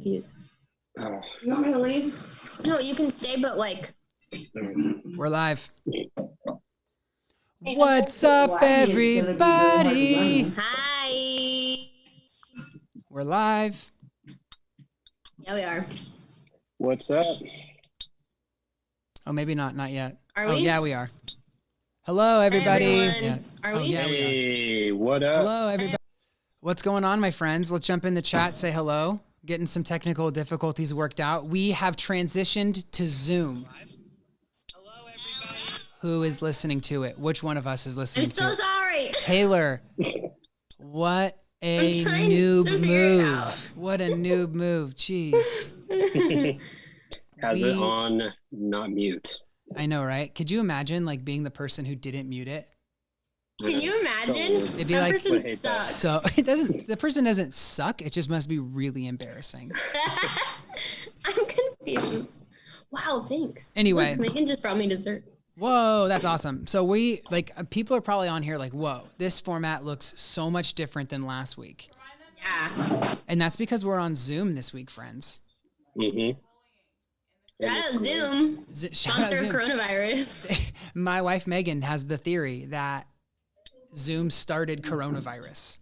confused. Oh. You want me to leave? No, you can stay, but like. We're live. What's up, everybody? Hi. We're live. Yeah, we are. What's up? Oh, maybe not yet. Are we? we? Yeah, we are. Hello, everybody. Hey, everyone. Yeah. Are we? Yeah, we are. Hey, what up? Hello, everybody. What's going on, my friends? Let's jump in the chat, say hello. Getting some technical difficulties worked out. We have transitioned to Zoom. Hello, everybody. Who is listening to it? Which one of us is listening I'm to so it? sorry. Taylor. What a I'm trying noob to figure it out. move. What a noob move. Jeez. Has it on not mute? I know, right? Could you imagine like being the person who didn't mute it? Can you imagine? It'd be That like, person hate that. sucks. So it doesn't. The person doesn't suck. It just must be really embarrassing. I'm confused. Wow, thanks. Anyway. Look, Megan just brought me dessert. Whoa, that's awesome. So we people are probably on here like, whoa, this format looks so much different than last week, Yeah. and that's because we're on Zoom this week, friends. Mm-hmm. Shout out Zoom. Shout out Sponsor of Zoom. coronavirus. My wife Megan has the theory that Zoom started coronavirus.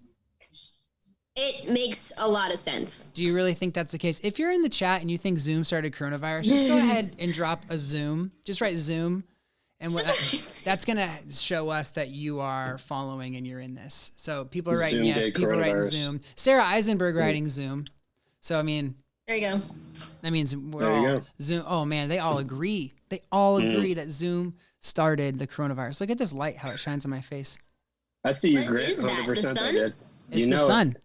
It makes a lot of sense. Do you really think that's the case? If you're in the chat and you think Zoom started coronavirus, just go ahead and drop a Zoom. Just write Zoom. And that's going to show us that you are following and you're in this. So people are writing Zoom yes, day people are writing coronavirus. Zoom. Sarah Eisenberg writing Zoom. So, I mean, There you go. that means we're There you all go. Zoom. Oh, man, they all agree. They all agree that Zoom started the coronavirus. Look at this light, how it shines on my face. I see you, What Grit. is that? 100% The I sun? did. It's You the know sun.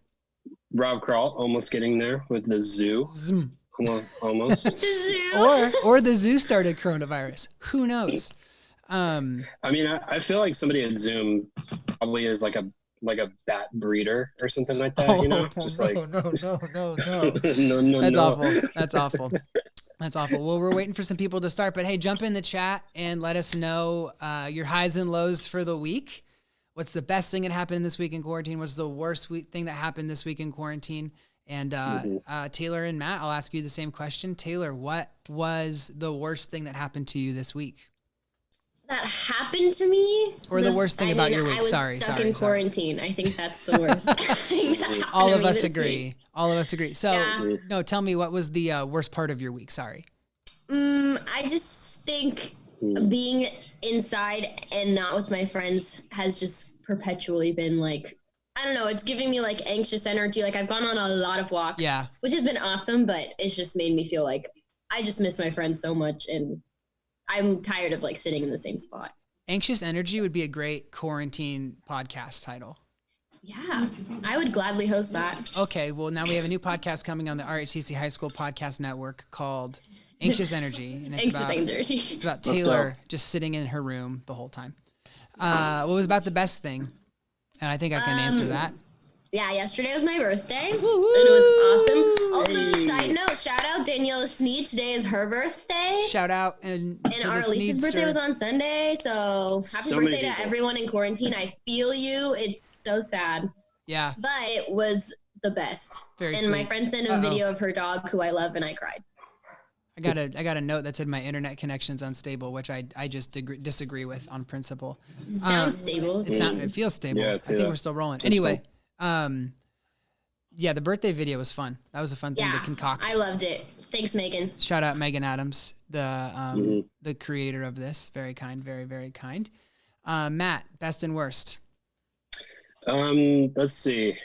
Rob Kral almost getting there with the zoo. Zoom. Almost. The zoo. Or the zoo started coronavirus. Who knows? I mean, I feel like somebody at Zoom probably is like a bat breeder or something like that. You know, just like no. no. That's awful. That's awful. That's awful. Well, we're waiting for some people to start, but hey, jump in the chat and let us know your highs and lows for the week. What's the best thing that happened this week in quarantine? What's the worst thing that happened this week in quarantine? And Taylor and Matt, I'll ask you the same question. Taylor, what was the worst thing that happened to you this week? That happened to me. Or the worst thing about your week. I was Sorry. stuck in quarantine. I think that's the worst thing that happened All to of me us this agree. week. All of us agree. So, Yeah. no, tell me, what was the worst part of your week? Sorry. I just think being inside and not with my friends has just perpetually been like, I don't know, it's giving me like anxious energy. Like I've gone on a lot of walks, Yeah. which has been awesome, but it's just made me feel like I just miss my friends so much and I'm tired of like sitting in the same spot. Anxious energy would be a great quarantine podcast title. Yeah, I would gladly host that. Okay, well, now we have a new podcast coming on the RHCC High School Podcast Network called Anxious Energy. And it's Anxious about, energy. It's about Taylor just sitting in her room the whole time. What was about the best thing? And I think I can answer that. Yeah, yesterday was my birthday, and it was awesome. Also, side note, shout out Daniela Sneed. Today is her birthday. Shout out. And our Lisa's birthday was on Sunday, so happy So many birthday to people. everyone in quarantine. I feel you. It's so sad, Yeah, but it was the best. very and sweet. my friend sent a video of her dog, who I love, and I cried. I got a note that said my internet connection's unstable, which I just disagree with on principle. Sounds stable. It feels stable. Yeah, I I see think that. we're still rolling. Anyway, yeah, the birthday video was fun. That was a fun thing to Yeah, concoct. I loved it. Thanks, Megan. Shout out Megan Adams, the creator of this. Very kind, very, very kind. Matt, best and worst. Let's see.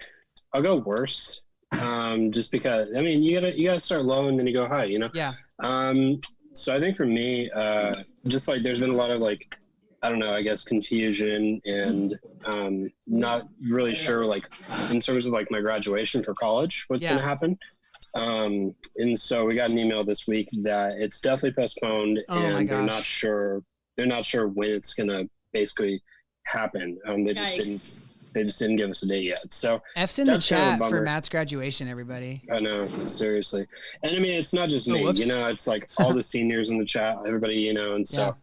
I'll go worse. Just because I mean you gotta start low and then you go high, you know? Yeah. So I think for me, just like there's been a lot of like, I don't know, I guess confusion and not really sure like in terms of like my graduation for college, what's gonna happen. And so we got an email this week that it's definitely postponed and they're not sure when it's gonna basically happen. They just didn't give us a date yet. So F's in the that's kind of a chat for bummer. Matt's graduation, everybody. I know, seriously. And I mean, it's not just me, whoops. you know, it's like all the seniors in the chat, everybody, you know, and so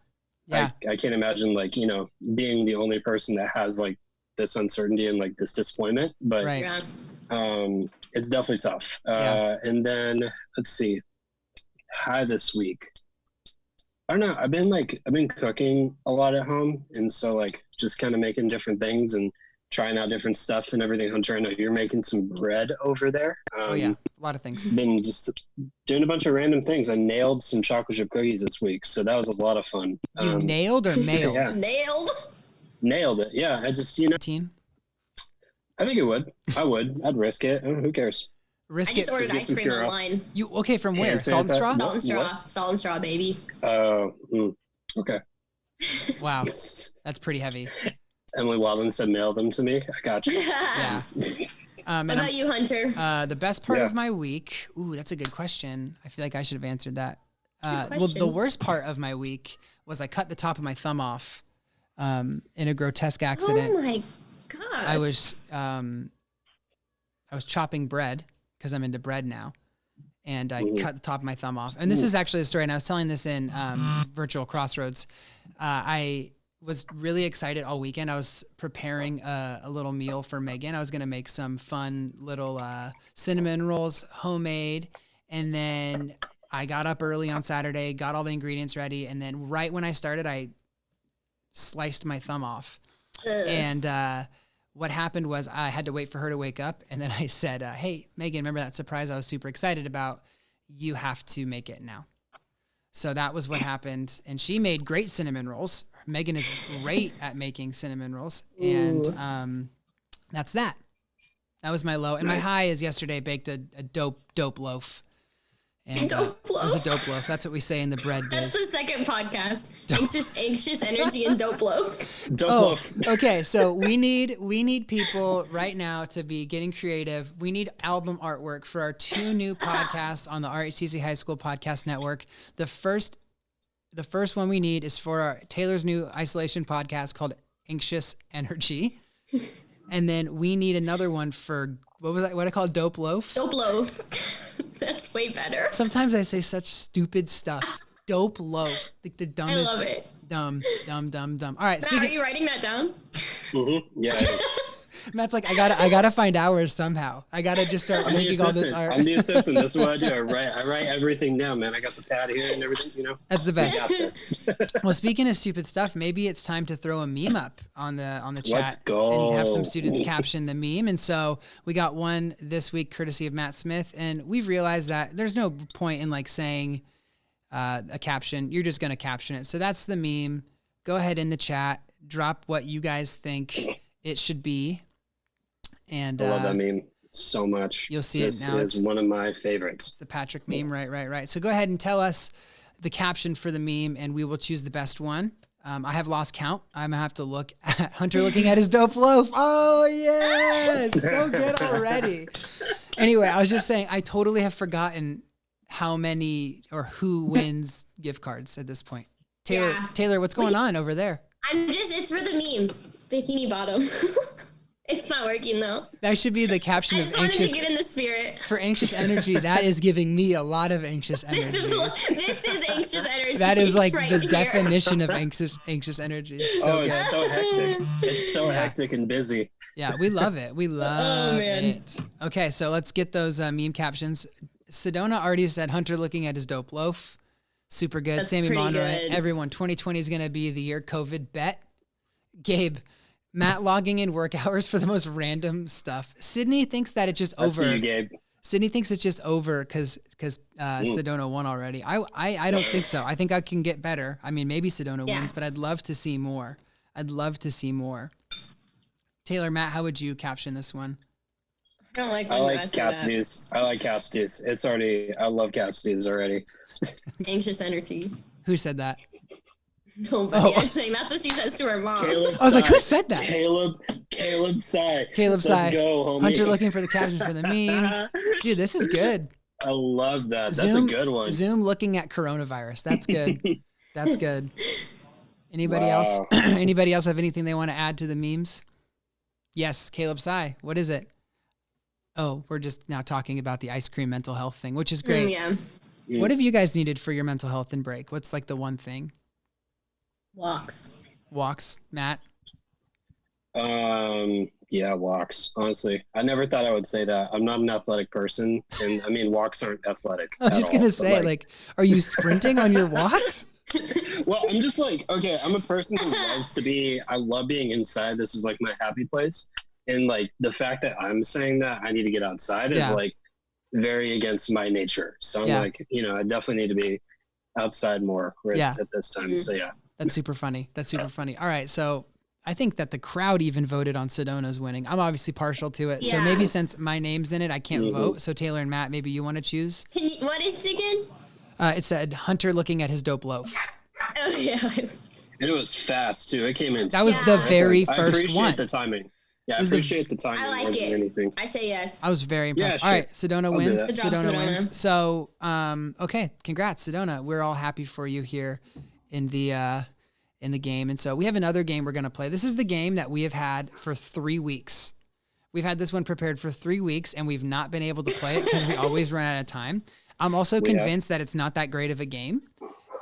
Yeah. I can't imagine like, you know, being the only person that has like this uncertainty and like this disappointment, but Right. Yeah. it's definitely tough. Yeah. And then let's see, high this week. I don't know. I've been cooking a lot at home, and so like just kind of making different things and trying out different stuff and everything. Hunter, I know you're making some bread over there. Oh yeah, a lot of things. Been just doing a bunch of random things. I nailed some chocolate chip cookies this week, so that was a lot of fun. You nailed or mailed? Yeah. Nailed it. Yeah, I just Team. I think it would. I'd risk it. Who cares? Risk I just it. ordered Just get ice some cream Purell. online. You okay? From where? Hand Salt and straw. sanitizer? Salt and straw. What? Salt and straw, baby. Okay. Wow, that's pretty heavy. Emily Walden said mail them to me. I got you. Yeah. What And about you, Hunter? the best part Yeah. of my week. Ooh, that's a good question. I feel like I should have answered that. Good Well, the question. worst part of my week was I cut the top of my thumb off in a grotesque accident. Oh my gosh. I was chopping bread because I'm into bread now, and I cut the top of my thumb off. And this is actually a story, and I was telling this in Virtual Crossroads. I was really excited all weekend. I was preparing a little meal for Megan. I was going to make some fun little cinnamon rolls, homemade, and then I got up early on Saturday, got all the ingredients ready, and then right when I started, I sliced my thumb off. And what happened was I had to wait for her to wake up, and then I said, hey, Megan, remember that surprise I was super excited about? You have to make it now. So that was what happened, and she made great cinnamon rolls. Megan is great at making cinnamon rolls, and that's that. That was my low. And my Nice. high is yesterday baked a dope loaf. And, Dope It was loaf? a dope loaf. That's what we say in the bread That's biz. the second podcast. Anxious energy and dope loaf. Don't Oh, loaf. okay. So we need people right now to be getting creative. We need album artwork for our 2 new podcasts on the RHCC High School Podcast Network. The first one we need is for our Taylor's new isolation podcast called Anxious Energy. And then we need another one for what I call Dope Loaf. Dope loaf. That's way better. Sometimes I say such stupid stuff. Dope Loaf. Like the I dumbest. love it. Dumb. All right. Matt, are you writing that down? Yeah. Matt's like, I gotta find hours somehow. I gotta just start I'm the making all this assistant. art. I'm the assistant. That's what I do. I write everything down, man. I got the pad here and everything. You know. That's the I best. got this. Well, speaking of stupid stuff, maybe it's time to throw a meme up on the chat Let's go. and have some students caption the meme. And so we got one this week, courtesy of Matt Smith, and we've realized that there's no point in like saying a caption. You're just gonna caption it. So that's the meme. Go ahead in the chat, drop what you guys think it should be. And I love that meme so much. You'll see this it now. Is one of my favorites. The Patrick meme, right. So go ahead and tell us the caption for the meme, and we will choose the best one. I have lost count. I'm gonna have to look at Hunter looking at his dope loaf. Oh yeah, it's so good already. Anyway, I was just saying, I totally have forgotten how many or who wins gift cards at this point. Taylor, what's going on over there? It's for the meme. Bikini bottom. It's not working though. That should be the caption I of just wanted anxious to get in the spirit. for anxious energy. That is giving me a lot of anxious energy. This is anxious energy. That is like right the here. definition of anxious energy. So good. It's so hectic. It's so hectic and busy. Yeah, we love it. We love man. it. Okay, so let's get those meme captions. Sedona already said Hunter looking at his dope loaf. Super good. That's Sammy pretty Monroy. good. Everyone, 2020 is going to be the year COVID bet. Gabe, Matt logging in work hours for the most random stuff. Sydney thinks that it's just That's over. you, Gabe. Sydney thinks it's just over because Sedona won already. I don't think so. I think I can get better. I mean, maybe Sedona Yeah. wins, but I'd love to see more. Taylor, Matt, how would you caption this one? I don't like I when you like ask me that. Cassidy's. I love Cassidy's already. Anxious energy. Who said that? Nobody. I'm saying that's what she says to her mom. Caleb I was like, Sy. who said that? Caleb Sy. Caleb Sy. Let's go, homie. Hunter looking for the caption for the meme. Dude, this is good. I love that. That's a good one. Zoom looking at coronavirus. That's good. That's good. Anybody Wow. else? Anybody else have anything they want to add to the memes? Yes, Caleb Sy. What is it? Oh, we're just now talking about the ice cream mental health thing, which is great. Yeah. What have you guys needed for your mental health and break? What's like the one thing? Walks. Walks, Matt. Yeah, walks. Honestly, I never thought I would say that. I'm not an athletic person, and I mean, walks aren't athletic. I was just all, gonna but, say, like, are you sprinting on your walks? well, I'm just like, okay, I'm a person who loves to be. I love being inside. This is like my happy place, and like the fact that I'm saying that I need to get outside is Yeah. like very against my nature. So I'm Yeah. like, I definitely need to be outside more Yeah. at this time. So yeah. That's super funny. That's super funny. All right, so I think that the crowd even voted on Sedona's winning. I'm obviously partial to it, so Yeah. maybe since my name's in it, I can't Mhm. vote. So Taylor and Matt, maybe you want to choose. What is it again? It said Hunter looking at his dope loaf. Oh yeah. And it was fast too. It came in. That was Yeah. the very I first appreciate one. the timing. Yeah, I was the- appreciate the timing. I more like than it. anything. I say yes. I was very impressed. Yeah, All sure. right, Sedona I'll do wins. that. Good job, Sedona Sedona. wins. So, okay, congrats, Sedona. We're all happy for you here in the game. And so we have another game we're gonna play. This is the game that we have had for 3 weeks. We've had this one prepared for 3 weeks, and we've not been able to play it because we always run out of time. I'm also We have. convinced that it's not that great of a game.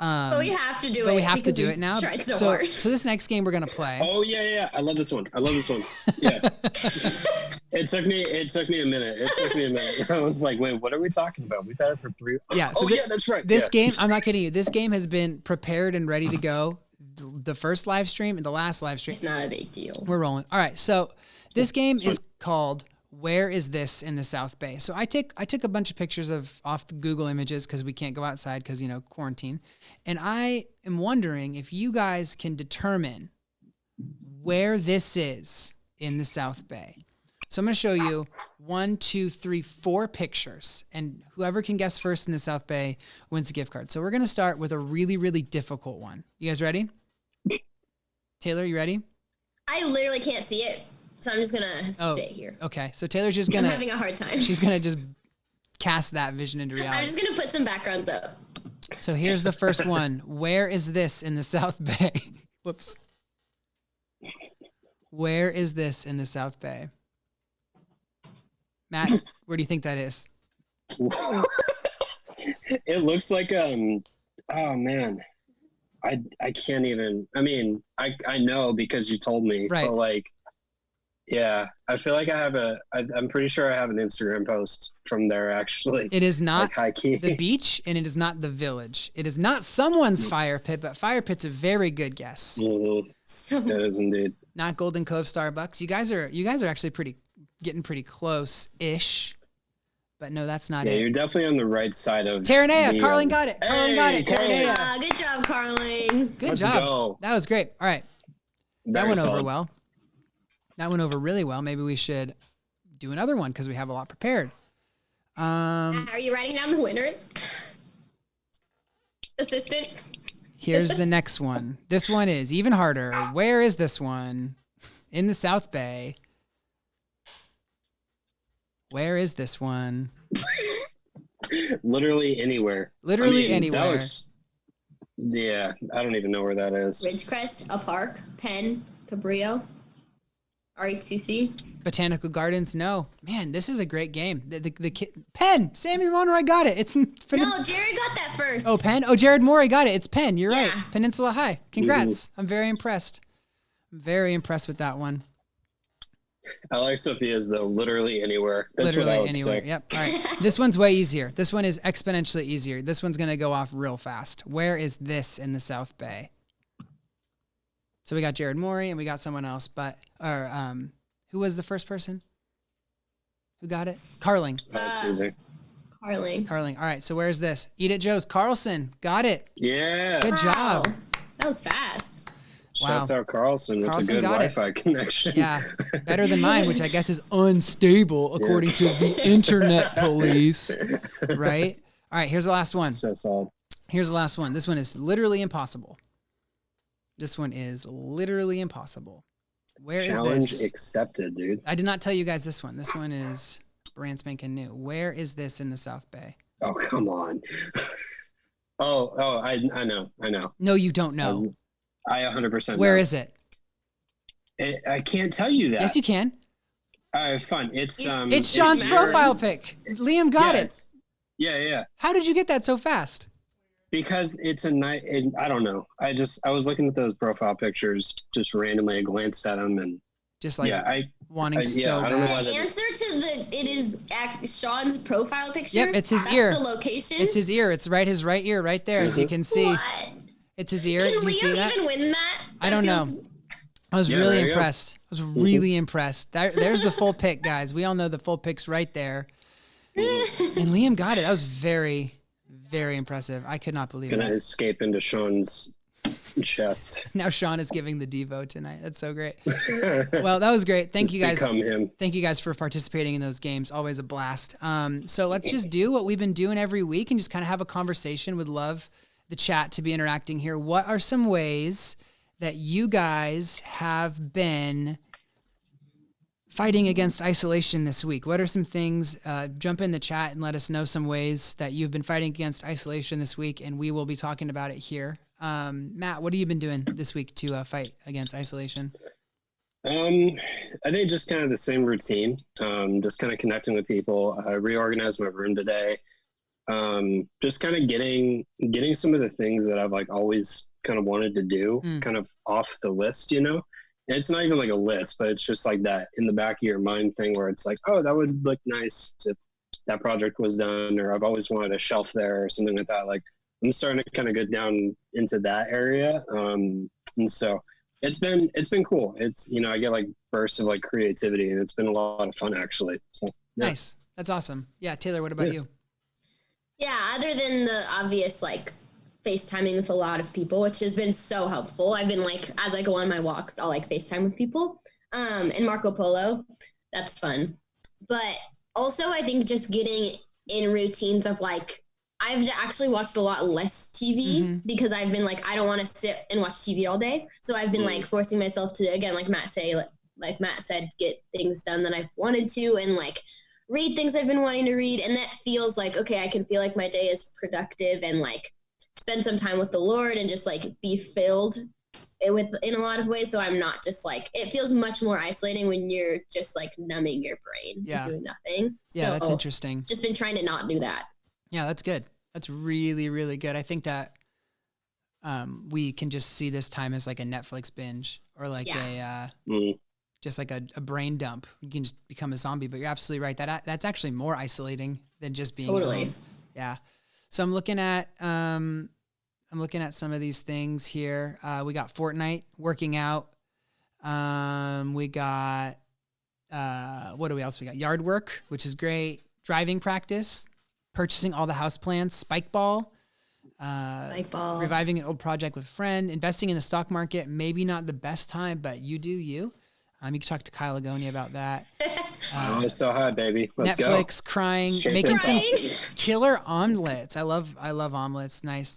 But we have to do it. But we have to because do we it now. Tried so So hard. this next game we're gonna play. Oh yeah. I love this one. Yeah. It took me a minute. I was like, wait, what are we talking about? We've had it for 3. Yeah, so oh yeah, that's right. This yeah. game, I'm not kidding you. This game has been prepared and ready to go. The first live stream and the last live stream. It's not a big deal. We're rolling. All right. So this game is called Where Is This in the South Bay? So I took a bunch of pictures off the Google Images because we can't go outside because, quarantine. And I am wondering if you guys can determine where this is in the South Bay. So I'm going to show you 1, 2, 3, 4 pictures. And whoever can guess first in the South Bay wins a gift card. So we're going to start with a really, really difficult one. You guys ready? Taylor, you ready? I literally can't see it, so I'm just gonna Oh. sit here. Okay, so Taylor's just I'm gonna having a hard time. she's gonna just cast that vision into I'm reality. just gonna put some backgrounds up. So here's the first one. Where is this in the South Bay? Whoops. Where is this in the South Bay? Matt, where do you think that is? It looks like oh man. I can't even. I mean, I know because you told me. Right. But like, yeah, I feel like I'm pretty sure I have an Instagram post from there actually. It is not like high key. the beach, and it is not the village. It is not someone's fire pit, but fire pit's a very good guess. Mhm. So It is indeed. Not Golden Cove Starbucks. You guys are actually getting pretty close-ish. But no, that's not Yeah, it. you're definitely on the right side of Terranea, the, Carlin got it. Carlin got it. Hey, Terranea. good job, Carling. Good Let's job. go. That was great. All right. That Very went over solid. well. That went over really well. Maybe we should do another one because we have a lot prepared. Are you writing down the winners? Assistant. Here's the next one. This one is even harder. Where is this one? In the South Bay. Where is this one? Literally anywhere. Literally I mean, anywhere. That looks, yeah, I don't even know where that is. Ridgecrest, a park, Penn, Cabrillo, RHCC. Botanical Gardens. No, man, this is a great game. The kid, Penn, Sammy Monroe, I got it. It's No, Jared got that first. Oh, Penn. Oh, Jared Moore, I got it. It's Penn. You're right. Yeah. Peninsula High. Congrats. I'm very impressed. I'm very impressed with that one. I like Sophia's though. Literally anywhere. That's Literally what I would anywhere. say. Yep. All right. This one's way easier. This one is exponentially easier. This one's gonna go off real fast. Where is this in the South Bay? So we got Jared Morey and we got someone else, who was the first person? Who got it? Carling. That's easy. Carling. Carling. All right. So where's this? Eat it, Joe's. Carlson. Got it. Yeah. Good job. Wow. That was fast. Wow. Shouts out Carlson with Carlson a good got it. Wi-Fi connection. Yeah. Better than mine, which I guess is unstable according to the internet police. Right? All right. Here's the last one. So solid. Here's the last one. This one is literally impossible. This one is literally impossible. Where is Challenge this? accepted, dude. I did not tell you guys this one. This one is brand spanking new. Where is this in the South Bay? Oh, come on. I know. No, you don't know. I 100% Where know. is it? I can't tell you that. Yes, you can. All right, fun. It's It's Sean's Maryland. profile pic. Liam got it. Yeah. How did you get that so fast? Because it's a night. I don't know. I was looking at those profile pictures just randomly. I glanced at them and Just like yeah, wanting so I don't know bad. why The that answer to it is Sean's profile picture. Yep, it's his That's ear. the location. It's his ear. It's his right ear right there, as you can see. What? It's his ear. Can Do you see Liam that? even win that? I don't know. I was Yeah, really there you go. impressed. I was really impressed. There's the full pic, guys. We all know the full pic's right there. And Liam got it. That was very, very impressive. I could not believe gonna it. escape into Sean's chest. Now Sean is giving the Devo tonight. That's so great. Well, that was great. Thank you guys. Become him. Thank you guys for participating in those games. Always a blast. So let's just do what we've been doing every week and just kind of have a conversation. Would love the chat to be interacting here. What are some ways that you guys have been fighting against isolation this week? What are some things? Jump in the chat and let us know some ways that you've been fighting against isolation this week, and we will be talking about it here. Matt, what have you been doing this week to fight against isolation? I think just kind of the same routine. Just kind of connecting with people. I reorganized my room today. Just kind of getting some of the things that I've like always kind of wanted to do kind of off the list, you know? And it's not even like a list, but it's just like that in the back of your mind thing where it's like, oh, that would look nice if that project was done, or I've always wanted a shelf there or something like that. Like I'm starting to kind of go down into that area. And so it's been cool. It's, you know, I get like bursts of like creativity, and it's been a lot of fun actually. So yeah. Nice. That's awesome. Yeah. Taylor, what about you? Yeah, other than the obvious like FaceTiming with a lot of people, which has been so helpful. I've been like, as I go on my walks, I'll like FaceTime with people. And Marco Polo, that's fun. But also I think just getting in routines of like, I've actually watched a lot less TV because I've been like, I don't want to sit and watch TV all day. So I've been like forcing myself to, again, like Matt said, get things done that I've wanted to, and like read things I've been wanting to read. And that feels like, okay, I can feel like my day is productive and like spend some time with the Lord and just like be filled with in a lot of ways. So I'm not just like, it feels much more isolating when you're just like numbing your brain and doing nothing. Yeah, so that's interesting. Just been trying to not do that. Yeah, that's good. That's really, really good. I think that we can just see this time as like a Netflix binge or like just like a brain dump. You can just become a zombie, but you're absolutely right. That's actually more isolating than just being home. Yeah. So I'm looking at some of these things here. We got Fortnite, working out. We got what do we else? We got yard work, which is great. Driving practice, purchasing all the house plants, spike ball, reviving an old project with a friend, investing in the stock market. Maybe not the best time, but you do you. You can talk to Kyle Agonia about that. Oh, so high, baby. Let's Netflix, go. crying, making some killer omelets. I love omelets. Nice.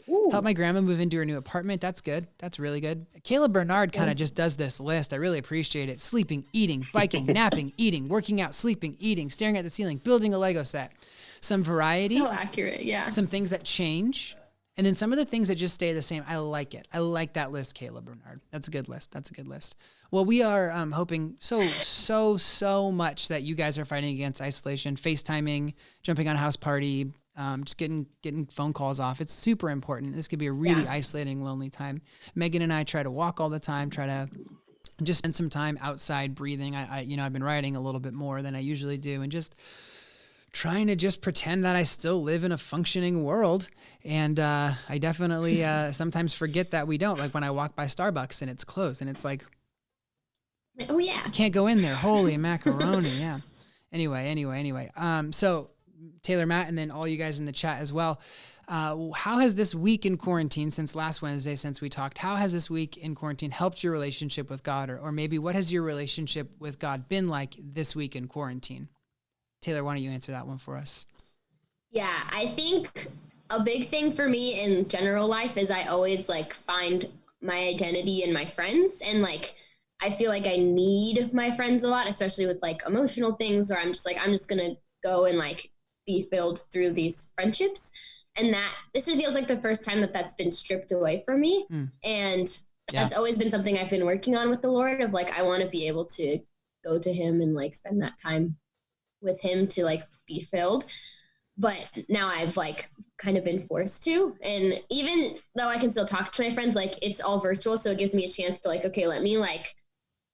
Ooh. Help my grandma move into her new apartment. That's good. That's really good. Caleb Bernard kind of just does this list. I really appreciate it. Sleeping, eating, biking, napping, eating, working out, sleeping, eating, staring at the ceiling, building a Lego set. Some variety. So accurate, yeah. Some things that change. And then some of the things that just stay the same. I like it. I like that list, Caleb Bernard. That's a good list. Well, we are hoping so much that you guys are fighting against isolation, FaceTiming, jumping on a house party, just getting phone calls off. It's super important. This could be a really isolating, lonely time. Megan and I try to walk all the time, try to just spend some time outside breathing. I've been writing a little bit more than I usually do, and just trying to just pretend that I still live in a functioning world. And I definitely sometimes forget that we don't. Like when I walk by Starbucks and it's closed and it's like, oh yeah, can't go in there. Holy macaroni. Yeah. Anyway. So Taylor, Matt, and then all you guys in the chat as well. How has this week in quarantine, since last Wednesday, since we talked, how has this week in quarantine helped your relationship with God? Or maybe what has your relationship with God been like this week in quarantine? Taylor, why don't you answer that one for us? Yeah, I think a big thing for me in general life is I always like find my identity in my friends, and like I feel like I need my friends a lot, especially with like emotional things, or I'm just gonna go and like be filled through these friendships. And that this feels like the first time that that's been stripped away from me. And that's always been something I've been working on with the Lord, of like, I want to be able to go to him and like spend that time with him to like be filled. But now I've like kind of been forced to, and even though I can still talk to my friends, like it's all virtual. So it gives me a chance to like, okay, let me like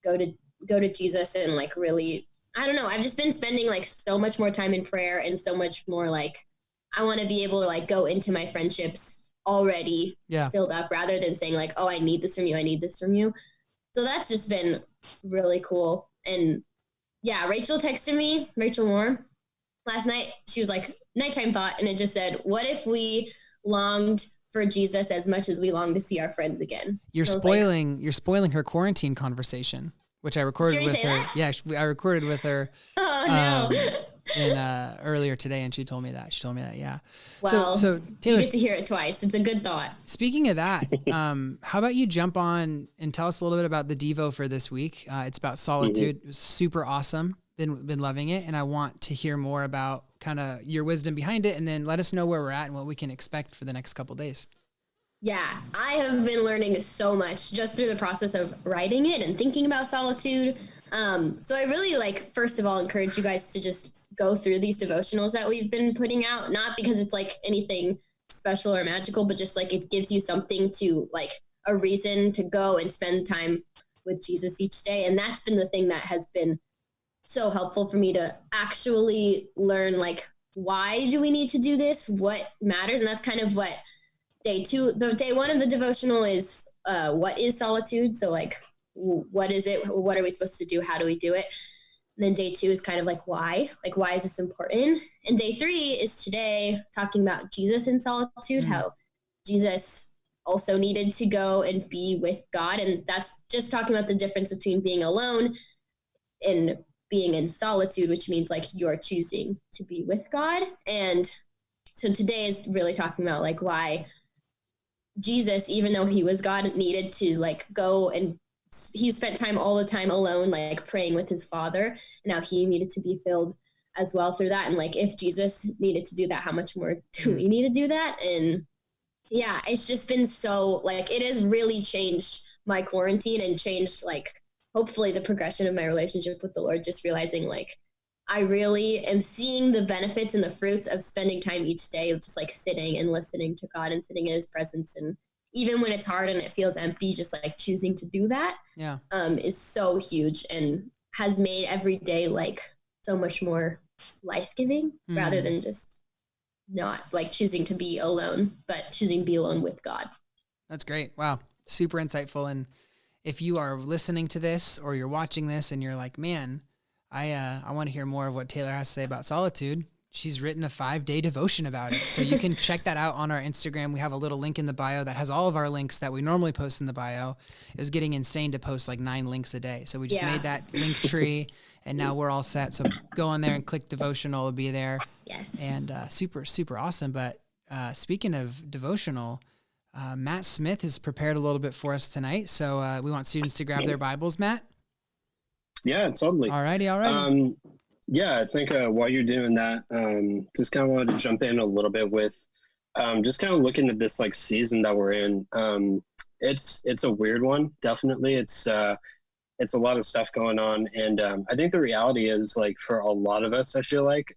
go to go to Jesus and like really, I don't know. I've just been spending like so much more time in prayer and so much more like, I want to be able to like go into my friendships already filled up rather than saying like, oh, I need this from you. I need this from you. So that's just been really cool. And yeah, Rachel Moore, last night. She was like, nighttime thought. And it just said, what if we longed for Jesus as much as we long to see our friends again? You're spoiling her quarantine conversation, which I recorded with her. That? Yeah, I recorded with her. Oh no. Earlier today, and she told me that. Yeah. Well, so Taylor, you get to hear it twice. It's a good thought. Speaking of that, how about you jump on and tell us a little bit about the Devo for this week? It's about Solitude. It was super awesome. Been loving it, and I want to hear more about kind of your wisdom behind it, and then let us know where we're at and what we can expect for the next couple of days. Yeah, I have been learning so much just through the process of writing it and thinking about Solitude. So I really first of all, encourage you guys to just go through these devotionals that we've been putting out, not because it's like anything special or magical, but just like it gives you something to like a reason to go and spend time with Jesus each day. And that's been the thing that has been so helpful for me to actually learn, like, why do we need to do this? What matters? And that's kind of what day one of the devotional is, what is solitude? So like, what is it? What are we supposed to do? How do we do it? And then day 2 is kind of like, why is this important? And day 3 is today talking about Jesus in solitude, how Jesus also needed to go and be with God. And that's just talking about the difference between being alone and being in solitude, which means like you're choosing to be with God. And so today is really talking about like why Jesus, even though he was God, needed to like go, and he spent time all the time alone, like praying with his Father. Now he needed to be filled as well through that. And like, if Jesus needed to do that, how much more do we need to do that? And yeah, it's just been so like, it has really changed my quarantine and changed like, hopefully the progression of my relationship with the Lord, just realizing like, I really am seeing the benefits and the fruits of spending time each day of just like sitting and listening to God and sitting in his presence. And even when it's hard and it feels empty, just like choosing to do that is so huge and has made every day like so much more life-giving rather than just not like choosing to be alone, but choosing to be alone with God. That's great. Wow. Super insightful. And if you are listening to this or you're watching this and you're like, man, I want to hear more of what Taylor has to say about solitude, she's written a 5-day devotion about it. So you can check that out on our Instagram. We have a little link in the bio that has all of our links that we normally post in the bio. It was getting insane to post like 9 links a day. So we just made that link tree and now we're all set. So go on there and click devotional. It'll be there. Yes. And super, super awesome. But speaking of devotional, Matt Smith has prepared a little bit for us tonight. So we want students to grab their Bibles, Matt. Yeah, totally. All righty. Yeah, I think while you're doing that, just kind of wanted to jump in a little bit with just kind of looking at this like season that we're in. It's a weird one, definitely. It's a lot of stuff going on, and I think the reality is like for a lot of us, I feel like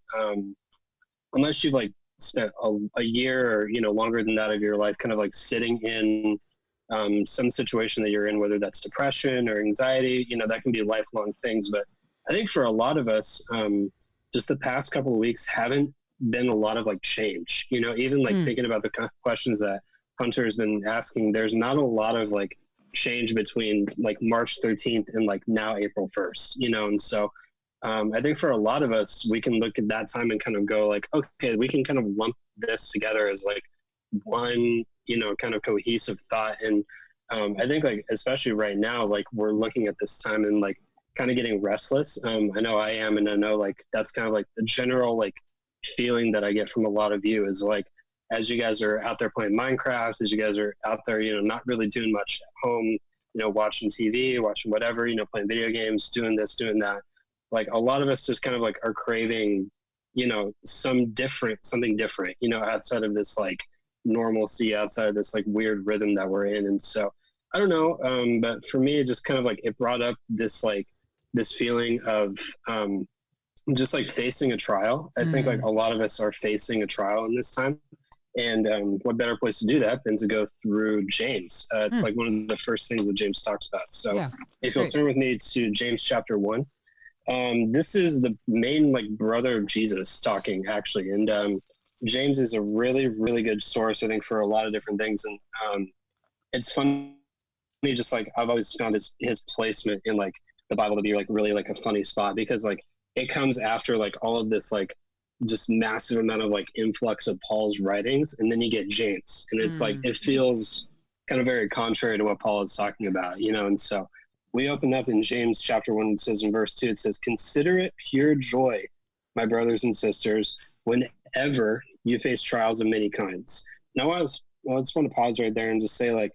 unless you've like spent a year or longer than that of your life, kind of like sitting in some situation that you're in, whether that's depression or anxiety, that can be lifelong things, but I think for a lot of us, just the past couple of weeks haven't been a lot of like change, even like thinking about the questions that Hunter has been asking, there's not a lot of like change between like March 13th and like now April 1st, and so I think for a lot of us, we can look at that time and kind of go like, okay, we can kind of lump this together as like one, kind of cohesive thought. And I think like, especially right now, like we're looking at this time and like, kind of getting restless. I know I am, and I know like that's kind of like the general like feeling that I get from a lot of you is like, as you guys are out there playing Minecraft, as you guys are out there, not really doing much at home, watching TV, watching whatever, playing video games, doing this, doing that. Like a lot of us just kind of like are craving, something different, outside of this like normalcy, outside of this like weird rhythm that we're in. And so I don't know, but for me, it just kind of like it brought up this like this feeling of just like facing a trial. I think like a lot of us are facing a trial in this time. And what better place to do that than to go through James? It's like one of the first things that James talks about. So Yeah, if you'll turn with me to James chapter 1. This is the main like brother of Jesus talking actually. And James is a really, really good source, I think, for a lot of different things. And it's funny, just like I've always found his placement in like the Bible to be like really like a funny spot, because like it comes after like all of this like just massive amount of like influx of Paul's writings, and then you get James, and it's like it feels kind of very contrary to what Paul is talking about, you know. And so we open up in James chapter 1. It says in verse 2, it says, "Consider it pure joy, my brothers and sisters, whenever you face trials of many kinds." Now I just want to pause right there and just say, like,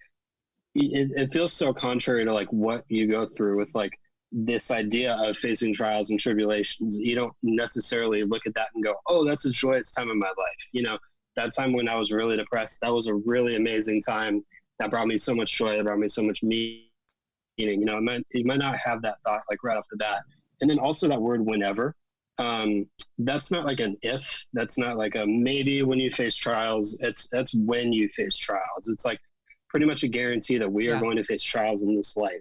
it feels so contrary to like what you go through with like this idea of facing trials and tribulations. You don't necessarily look at that and go, oh, that's a joyous time in my life. You know, that time when I was really depressed, that was a really amazing time. That brought me so much joy. That brought me so much meaning. You know, you might not have that thought like right off the bat. And then also that word whenever, that's not like an if, that's not like a maybe when you face trials. That's when you face trials. It's like pretty much a guarantee that we are going to face trials in this life.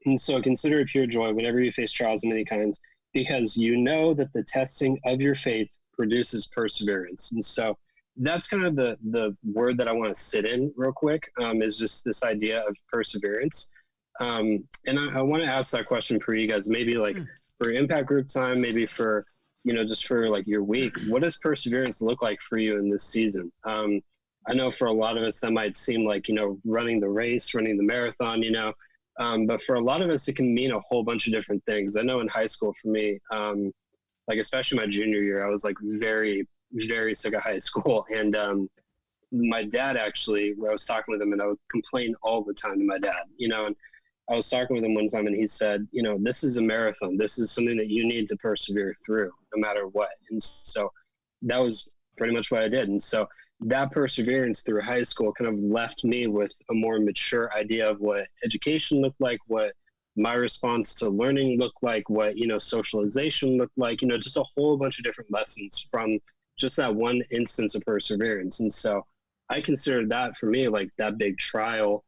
And so consider it pure joy whenever you face trials of many kinds, because you know that the testing of your faith produces perseverance. And so that's kind of the word that I want to sit in real quick, is just this idea of perseverance. And I want to ask that question for you guys, maybe like for impact group time, maybe for, you know, just for like your week. What does perseverance look like for you in this season? I know for a lot of us that might seem like, you know, running the race, running the marathon, you know, but for a lot of us, it can mean a whole bunch of different things. I know in high school for me, like especially my junior year, I was like very, very sick of high school. And my dad actually, I was talking with him and I would complain all the time to my dad, you know, and I was talking with him one time and he said, you know, this is a marathon. This is something that you need to persevere through no matter what. And so that was pretty much what I did. And so that perseverance through high school kind of left me with a more mature idea of what education looked like, what my response to learning looked like, what, you know, socialization looked like, you know, just a whole bunch of different lessons from just that one instance of perseverance. And so I consider that for me, like that big trial,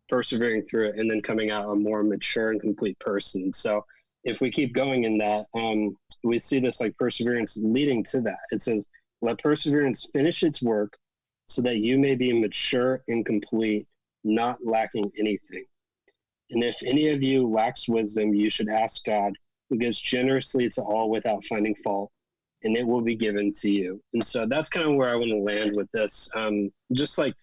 persevering through it and then coming out a more mature and complete person. So if we keep going in that, we see this like perseverance leading to that. It says, "Let perseverance finish its work so that you may be mature and complete, not lacking anything. And if any of you lacks wisdom, you should ask God, who gives generously to all without finding fault, and it will be given to you." And so that's kind of where I want to land with this. Just like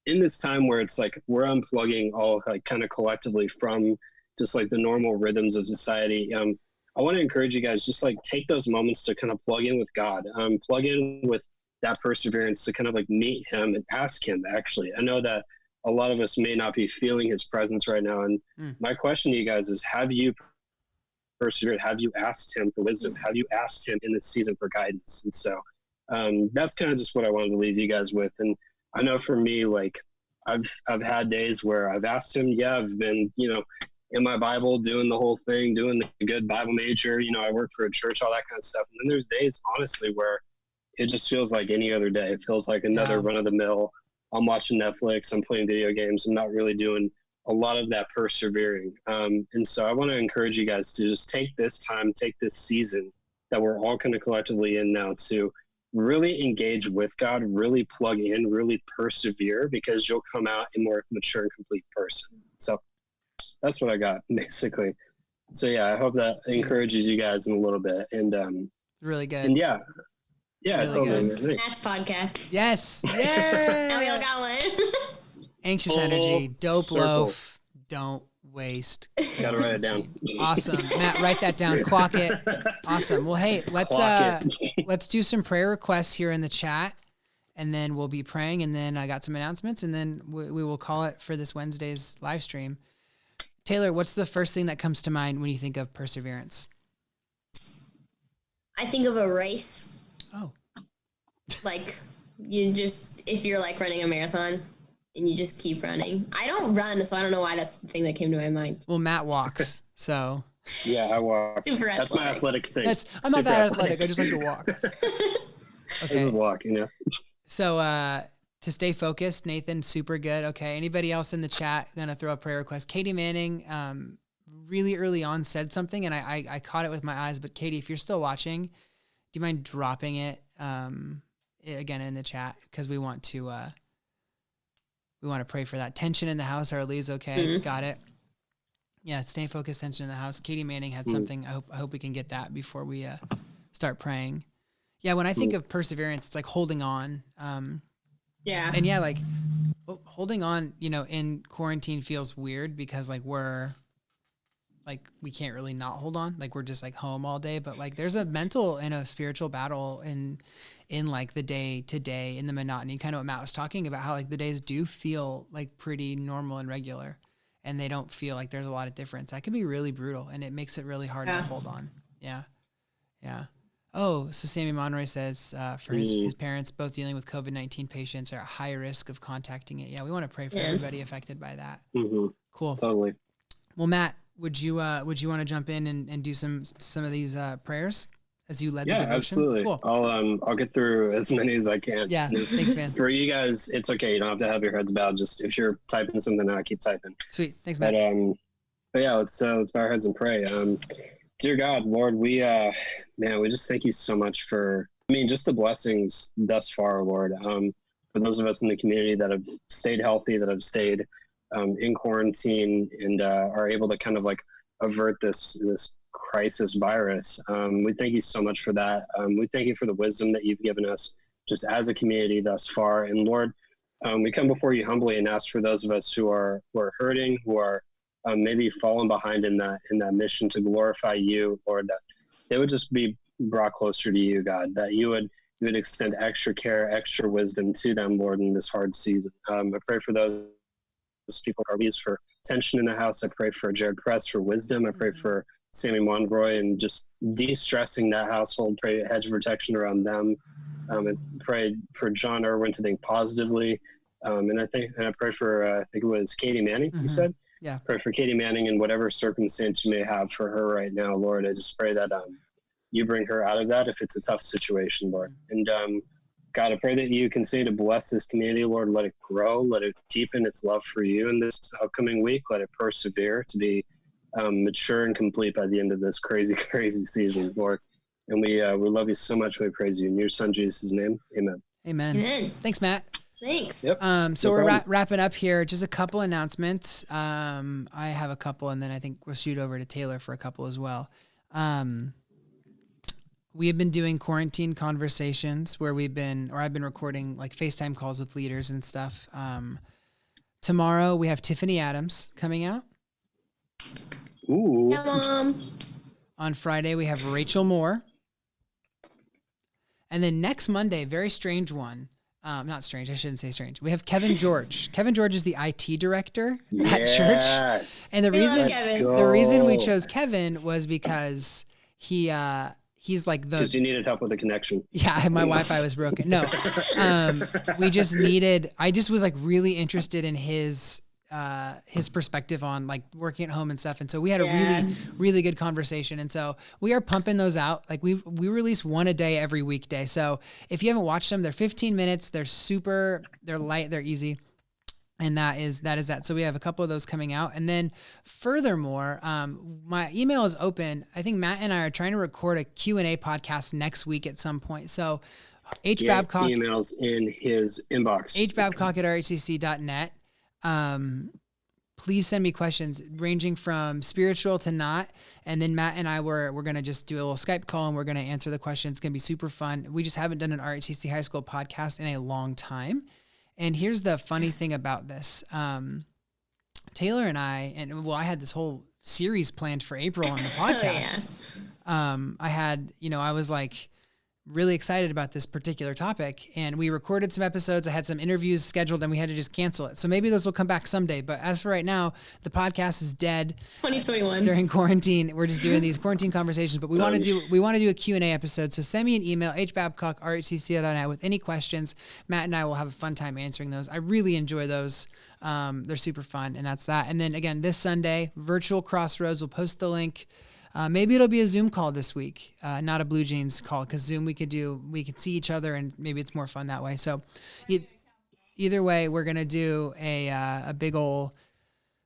in this time where it's like we're unplugging all like kind of collectively from just like the normal rhythms of society. I want to encourage you guys, just like take those moments to kind of plug in with God, plug in with that perseverance to kind of like meet him and ask him. Actually, I know that a lot of us may not be feeling his presence right now. And my question to you guys is, have you persevered? Have you asked him for wisdom? Have you asked him in this season for guidance? And so that's kind of just what I wanted to leave you guys with. And I know for me, like I've had days where I've asked him, I've been, you know, in my Bible, doing the whole thing, doing the good Bible major, you know, I work for a church, all that kind of stuff. And then there's days, honestly, where it just feels like any other day. It feels like another run of the mill. I'm watching Netflix, I'm playing video games. I'm not really doing a lot of that persevering. And so I want to encourage you guys to just take this time, take this season that we're all kind of collectively in now to really engage with God, really plug in, really persevere, because you'll come out a more mature and complete person. So that's what I got, basically. So yeah, I hope that encourages you guys in a little bit. And really good. And yeah, really totally. That's podcast. Yes. Yeah. Now we all got one. Anxious energy, dope circle. loaf, don't waste. Gotta write it down. Awesome. Matt, write that down. Clock it. Awesome. Well, hey, let's do some prayer requests here in the chat, and then we'll be praying, and then I got some announcements, and then we will call it for this Wednesday's live stream. Taylor, what's the first thing that comes to mind when you think of perseverance? I think of a race. Oh. Like if you're like running a marathon and you just keep running. I don't run, so I don't know why that's the thing that came to my mind. Well, Matt walks, so. Yeah, I walk. Super That's athletic. my athletic thing. I'm not that athletic. I just like to walk. Okay. I just walk, you know. So to stay focused, Nathan, super good. Okay. Anybody else in the chat gonna throw a prayer request? Katie Manning, really early on said something, and I caught it with my eyes. But Katie, if you're still watching, do you mind dropping it again in the chat, because we want to pray for that tension in the house. Arlee's okay. Got it. Yeah, stay focused, tension in the house. Katie Manning had something. I hope we can get that before we start praying. Yeah, when I think of perseverance, it's like holding on. Yeah. And yeah, like holding on, in quarantine feels weird because like we can't really not hold on. Like we're just like home all day, but like there's a mental and a spiritual battle in like the day to day, in the monotony, kind of what Matt was talking about, how like the days do feel like pretty normal and regular, and they don't feel like there's a lot of difference. That can be really brutal, and it makes it really hard to hold on. Yeah. Yeah. Oh, so Sammy Monroy says for his parents, both dealing with COVID-19 patients, are at high risk of contacting it. Yeah, we want to pray for everybody affected by that. Mm-hmm. Cool. Totally. Well, Matt, would you want to jump in and do some of these prayers as you led the devotion? Absolutely. Cool. I'll get through as many as I can. Yeah, thanks, man. For you guys, it's okay. You don't have to have your heads bowed. Just if you're typing something out, keep typing. Sweet. Thanks, Matt. But yeah, let's bow our heads and pray. Dear God, Lord, we just thank you so much for, just the blessings thus far, Lord. For those of us in the community that have stayed healthy, that have stayed in quarantine, and are able to kind of like avert this crisis virus. We thank you so much for that. We thank you for the wisdom that you've given us just as a community thus far. And Lord, we come before you humbly and ask for those of us who are hurting, who are maybe fallen behind in that mission to glorify you, Lord, that they would just be brought closer to you, God, that you would extend extra care, extra wisdom to them, Lord, in this hard season. I pray for those people, Arby's, for tension in the house. I pray for Jared Press for wisdom. I pray for Sammy Monroy and just de-stressing that household. Pray a hedge of protection around them. And pray for John Irwin to think positively. And I pray for, I think it was Katie Manning, you said? Yeah. Pray for Katie Manning in whatever circumstance you may have for her right now, Lord. I just pray that you bring her out of that if it's a tough situation, Lord. And God, I pray that you continue to bless this community, Lord. Let it grow. Let it deepen its love for you in this upcoming week. Let it persevere to be mature and complete by the end of this crazy, crazy season, Lord. And we love you so much. We praise you in your son, Jesus' name. Amen. Amen. Thanks, Matt. Thanks. Yep. So we're wrapping up here. Just a couple announcements. I have a couple, and then I think we'll shoot over to Taylor for a couple as well. We have been doing quarantine conversations where I've been recording like FaceTime calls with leaders and stuff. Tomorrow we have Tiffany Adams coming out. Ooh. Yeah, Mom. On Friday we have Rachel Moore. And then next Monday, very strange one. Not strange. I shouldn't say strange. We have Kevin George. Kevin George is the IT director at church. And the reason we chose Kevin was because he's like because you needed help with the connection. Yeah, my Wi-Fi was broken. No, I just was like really interested in his perspective on like working at home and stuff. And so we had a really, really good conversation. And so we are pumping those out. Like we release one a day every weekday. So if you haven't watched them, they're 15 minutes. They're light, they're easy. And that is that. So we have a couple of those coming out. And then furthermore, my email is open. I think Matt and I are trying to record a Q&A podcast next week at some point. So Babcock, emails in his inbox. hbabcock@rhcc.net. Please send me questions ranging from spiritual to not. And then Matt and I we're going to just do a little Skype call and we're going to answer the questions. It's going to be super fun. We just haven't done an RHCC high school podcast in a long time. And here's the funny thing about this. Taylor and I had this whole series planned for April on the podcast. I was like really excited about this particular topic, and we recorded some episodes. I had some interviews scheduled and we had to just cancel it. So maybe those will come back someday. But as for right now, the podcast is dead. 2021 during quarantine. We're just doing these quarantine conversations, but we want to do a Q&A episode. So send me an email, hbabcock@rhcc.net with any questions. Matt and I will have a fun time answering those. I really enjoy those. They're super fun, and that's that. And then again, this Sunday, virtual Crossroads, we'll post the link Maybe it'll be a Zoom call this week, not a Blue Jeans call, because Zoom we could see each other and maybe it's more fun that way. So either way, we're going to do a big ol'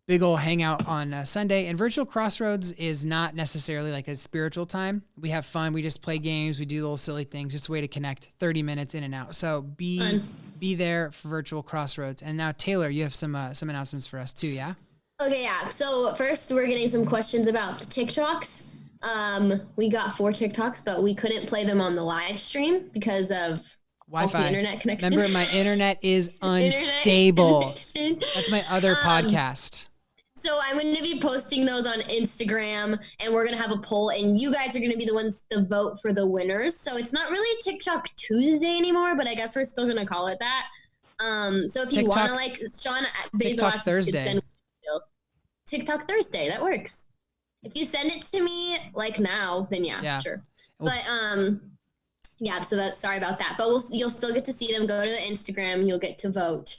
hangout on Sunday. And Virtual Crossroads is not necessarily like a spiritual time. We have fun. We just play games. We do little silly things, just a way to connect 30 minutes in and out. So be there for Virtual Crossroads. And now Taylor, you have some announcements for us too. Yeah. Okay, yeah. So first, we're getting some questions about the TikToks. We got 4 TikToks, but we couldn't play them on the live stream because of Wi-Fi internet connection. Remember, my internet is unstable. That's my other podcast. So I'm going to be posting those on Instagram, and we're going to have a poll, and you guys are going to be the ones to vote for the winners. So it's not really TikTok Tuesday anymore, but I guess we're still going to call it that. So if you want to, like, Sean TikTok Thursday. TikTok Thursday, that works. If you send it to me like now, then yeah. Sure. But yeah, so that's, sorry about that. But you'll still get to see them. Go to the Instagram, you'll get to vote.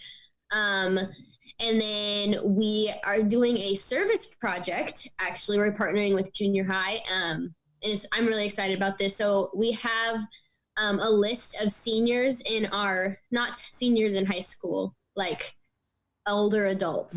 And then we are doing a service project. Actually, we're partnering with junior high. And I'm really excited about this. So we have a list of seniors not seniors in high school, like older adults.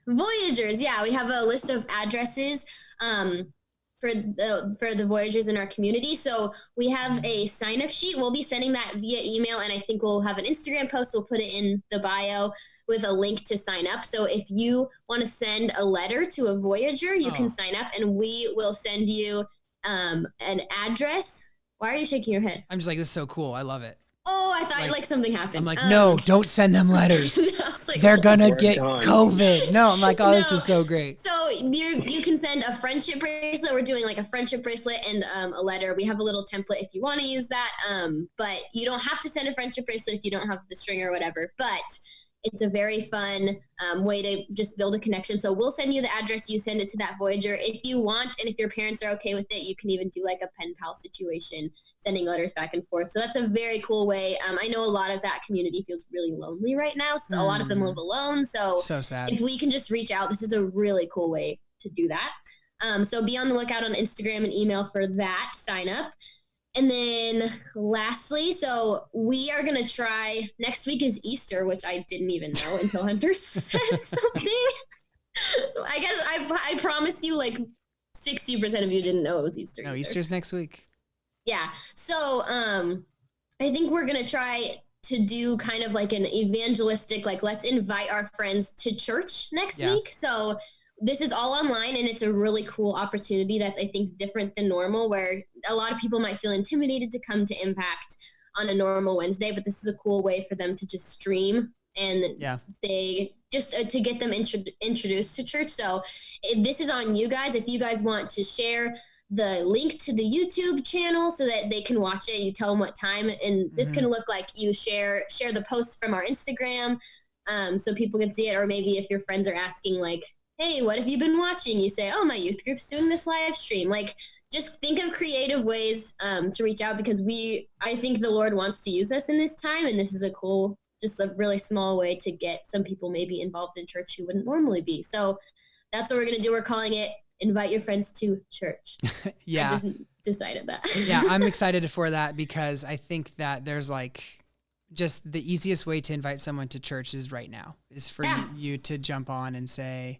Voyagers, yeah. We have a list of addresses for the Voyagers in our community. So we have a sign-up sheet. We'll be sending that via email, and I think we'll have an Instagram post. We'll put it in the bio with a link to sign up. So if you want to send a letter to a Voyager, you can sign up, and we will send you an address. Why are you shaking your head? I'm just like, this is so cool. I love it. Oh, I thought like something happened. I'm like, no, don't send them letters. Like, they're gonna get COVID. No, I'm like, this is so great. So you can send a friendship bracelet. We're doing like a friendship bracelet and a letter. We have a little template if you want to use that. But you don't have to send a friendship bracelet if you don't have the string or whatever. But it's a very fun way to just build a connection. So we'll send you the address. You send it to that Voyager if you want. And if your parents are okay with it, you can even do like a pen pal situation, sending letters back and forth. So that's a very cool way. I know a lot of that community feels really lonely right now. So a lot of them live alone. So sad. If we can just reach out, this is a really cool way to do that. So be on the lookout on Instagram and email for that sign up. And then lastly, so we are going to try, next week is Easter, which I didn't even know until Hunter said something. I guess I promised you like 60% of you didn't know it was Easter. No, Easter's next week. Yeah. So I think we're going to try to do kind of like an evangelistic, like let's invite our friends to church next week. So this is all online, and it's a really cool opportunity that's, I think, different than normal, where a lot of people might feel intimidated to come to Impact on a normal Wednesday, but this is a cool way for them to just stream, and they just to get them introduced to church. So this is on you guys. If you guys want to share the link to the YouTube channel so that they can watch it, you tell them what time, and this can look like you share the posts from our Instagram so people can see it, or maybe if your friends are asking like, hey, what have you been watching? You say, oh, my youth group's doing this live stream. Like, just think of creative ways to reach out, because I think the Lord wants to use us in this time. And this is a cool, just a really small way to get some people maybe involved in church who wouldn't normally be. So that's what we're going to do. We're calling it Invite Your Friends to Church. I just decided that. Yeah, I'm excited for that, because I think that there's like, just the easiest way to invite someone to church is right now, is for you to jump on and say,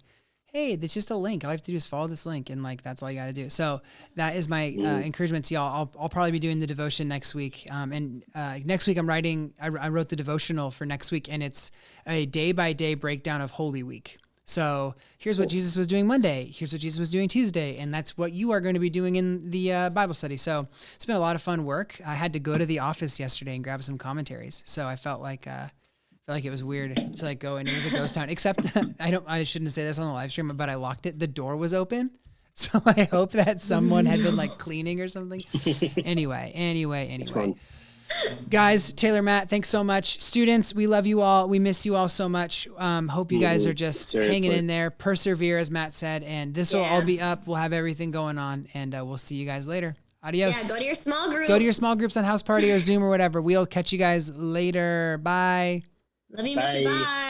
hey, there's just a link. All I have to do is follow this link, and like that's all you got to do. So that is my encouragement to y'all. I'll probably be doing the devotion next week. And next week I wrote the devotional for next week, and it's a day-by-day breakdown of Holy Week. So here's what Jesus was doing Monday. Here's what Jesus was doing Tuesday. And that's what you are going to be doing in the Bible study. So it's been a lot of fun work. I had to go to the office yesterday and grab some commentaries. So I felt like it was weird to like go in. It was a ghost town, except I shouldn't say this on the live stream, but I locked it. The door was open. So I hope that someone had been like cleaning or something. Anyway. Guys, Taylor, Matt, thanks so much. Students, we love you all. We miss you all so much. Hope you guys are just hanging in there. Persevere, as Matt said. And this will all be up. We'll have everything going on. And we'll see you guys later. Adios. Yeah, go to your small group. Go to your small groups on House Party or Zoom or whatever. We'll catch you guys later. Bye. Love you, miss you. Bye.